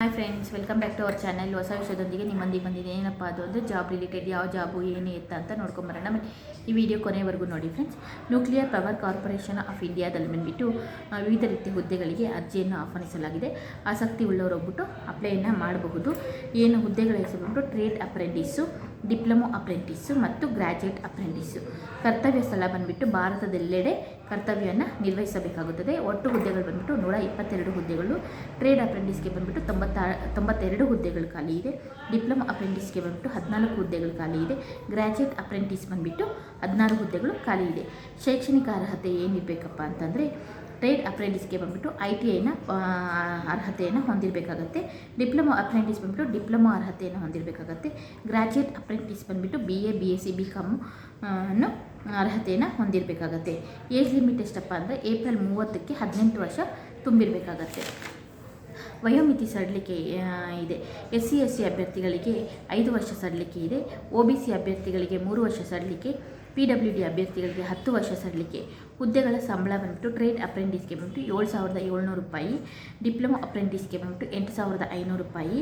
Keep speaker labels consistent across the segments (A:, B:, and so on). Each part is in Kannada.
A: Hi friends, welcome back to our channel. ಹೊಸ ವಿಷಯದೊಂದಿಗೆ ನಿಮ್ಮೊಂದಿಗೆ ಬಂದಿದೆ. ಏನಪ್ಪ ಅದು ಅಂದರೆ ಜಾಬ್ ರಿಲೇಟೆಡ್, ಯಾವ ಜಾಬು ಏನು ಎತ್ತ ಅಂತ ನೋಡ್ಕೊಂಬರೋಣ. ಈ ವಿಡಿಯೋ ಕೊನೆಯವರೆಗೂ ನೋಡಿ friends. Nuclear power corporation of ಇಂಡಿಯಾದಲ್ಲಿ ಬಂದುಬಿಟ್ಟು ವಿವಿಧ ರೀತಿಯ ಹುದ್ದೆಗಳಿಗೆ ಅರ್ಜಿಯನ್ನು ಆಹ್ವಾನಿಸಲಾಗಿದೆ. ಆಸಕ್ತಿ ಉಳ್ಳವರು ಹೋಗ್ಬಿಟ್ಟು ಅಪ್ಲೈಯನ್ನು ಮಾಡಬಹುದು. ಏನು ಹುದ್ದೆಗಳ ಹೆಸರು ಬಂದ್ಬಿಟ್ಟು ಟ್ರೇಡ್ ಅಪ್ರೆಂಟಿಸ್ಸು, ಡಿಪ್ಲೊಮೊ ಅಪ್ರೆಂಟಿಸ್ಸು ಮತ್ತು ಗ್ರ್ಯಾಜುಯೇಟ್ ಅಪ್ರೆಂಟಿಸ್ಸು. ಕರ್ತವ್ಯ ಸ್ಥಳ ಬಂದುಬಿಟ್ಟು ಭಾರತದೆಲ್ಲೆಡೆ ಕರ್ತವ್ಯವನ್ನು ನಿರ್ವಹಿಸಬೇಕಾಗುತ್ತದೆ. ಒಟ್ಟು ಹುದ್ದೆಗಳು ಬಂದುಬಿಟ್ಟು 122 ಹುದ್ದೆಗಳು. ಟ್ರೇಡ್ ಅಪ್ರೆಂಟಿಸ್ಗೆ ಬಂದುಬಿಟ್ಟು 92 ಹುದ್ದೆಗಳು ಖಾಲಿ ಇದೆ. ಡಿಪ್ಲೊಮೊ ಅಪ್ರೆಂಟಿಸ್ಗೆ ಬಂದುಬಿಟ್ಟು 14 ಹುದ್ದೆಗಳು ಖಾಲಿ ಇದೆ. ಗ್ರ್ಯಾಜುಯೇಟ್ ಅಪ್ರೆಂಟಿಸ್ ಬಂದುಬಿಟ್ಟು 16 ಹುದ್ದೆಗಳು ಖಾಲಿ ಇದೆ. ಶೈಕ್ಷಣಿಕ ಅರ್ಹತೆ ಏನಿರಬೇಕಪ್ಪ ಅಂತಂದರೆ ಟ್ರೇಡ್ ಅಪ್ರೆಂಟಿಸ್ಗೆ ಬಂದುಬಿಟ್ಟು ITIನ ಅರ್ಹತೆಯನ್ನು ಹೊಂದಿರಬೇಕಾಗತ್ತೆ. ಡಿಪ್ಲೊಮೊ ಅಪ್ರೆಂಟಿಸ್ ಬಂದುಬಿಟ್ಟು ಡಿಪ್ಲೊಮೊ ಅರ್ಹತೆಯನ್ನು ಹೊಂದಿರಬೇಕಾಗತ್ತೆ. ಗ್ರ್ಯಾಜುಯೇಟ್ ಅಪ್ರೆಂಟಿಸ್ ಬಂದುಬಿಟ್ಟು BA BSc BCom ಅನ್ನು ಅರ್ಹತೆಯನ್ನು ಹೊಂದಿರಬೇಕಾಗತ್ತೆ. ಏಜ್ ಲಿಮಿಟ್ ಎಷ್ಟಪ್ಪ ಅಂದರೆ ಏಪ್ರಿಲ್ 30ಕ್ಕೆ 18 ವರ್ಷ ತುಂಬಿರಬೇಕಾಗತ್ತೆ. ವಯೋಮಿತಿ ಸಡಿಲಿಕೆ ಇದೆ. SC ST ಅಭ್ಯರ್ಥಿಗಳಿಗೆ 5 ವರ್ಷ ಸಡಿಲಿಕೆ ಇದೆ. OBC ಅಭ್ಯರ್ಥಿಗಳಿಗೆ 3 ವರ್ಷ ಸಡಿಲಿಕೆ. PWD ಅಭ್ಯರ್ಥಿಗಳಿಗೆ 10 ವರ್ಷ ಸಡಿಲಿಕೆ. ಹುದ್ದೆಗಳ ಸಂಬಳ ಬಂದುಬಿಟ್ಟು ಟ್ರೇಡ್ ಅಪ್ರೆಂಟಿಸ್ಗೆ ಬಂದುಬಿಟ್ಟು 7,700 ರೂಪಾಯಿ. ಡಿಪ್ಲೊಮೊ ಅಪ್ರೆಂಟಿಸ್ಗೆ ಬಂದುಬಿಟ್ಟು 8,500 ರೂಪಾಯಿ.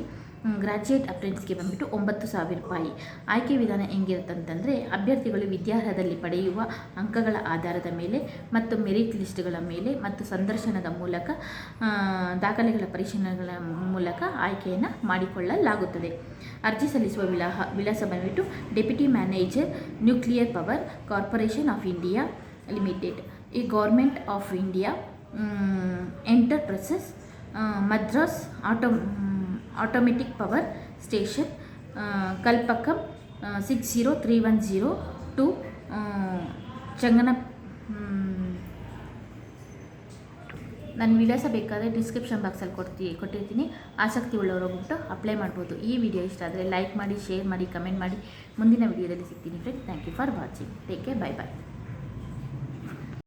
A: ಗ್ರ್ಯಾಜುಯೇಟ್ ಅಪ್ರೆಂಟಿಸ್ಗೆ ಬಂದುಬಿಟ್ಟು 9,000 ರೂಪಾಯಿ. ಆಯ್ಕೆ ವಿಧಾನ ಹೆಂಗಿರುತ್ತಂತಂದರೆ ಅಭ್ಯರ್ಥಿಗಳು ವಿದ್ಯಾರ್ಹದಲ್ಲಿ ಪಡೆಯುವ ಅಂಕಗಳ ಆಧಾರದ ಮೇಲೆ ಮತ್ತು ಮೆರಿಟ್ ಲಿಸ್ಟ್ಗಳ ಮೇಲೆ ಮತ್ತು ಸಂದರ್ಶನದ ಮೂಲಕ ದಾಖಲೆಗಳ ಪರಿಶೀಲನೆಗಳ ಮೂಲಕ ಆಯ್ಕೆಯನ್ನು ಮಾಡಿಕೊಳ್ಳಲಾಗುತ್ತದೆ. ಅರ್ಜಿ ಸಲ್ಲಿಸುವ ವಿಳಾಸ ಬಂದುಬಿಟ್ಟು deputy manager, nuclear power corporation of India limited, ಈ government of India enterprises, Madras automatic power station, Kalpakkam 60310 ಚಂಗನ. ನನ್ನ ವಿಳಾಸ ಬೇಕಾದರೆ ಡಿಸ್ಕ್ರಿಪ್ಷನ್ ಬಾಕ್ಸಲ್ಲಿ ಕೊಟ್ಟಿರ್ತೀನಿ. ಆಸಕ್ತಿ ಉಳ್ಳವರು ಹೋಗ್ಬಿಟ್ಟು ಅಪ್ಲೈ ಮಾಡ್ಬೋದು. ಈ ವಿಡಿಯೋ ಇಷ್ಟ ಆದರೆ ಲೈಕ್ ಮಾಡಿ, ಶೇರ್ ಮಾಡಿ, ಕಮೆಂಟ್ ಮಾಡಿ. ಮುಂದಿನ ವಿಡಿಯೋದಲ್ಲಿ ಸಿಗ್ತೀನಿ friends. Thank you for watching. Take care. Bye bye.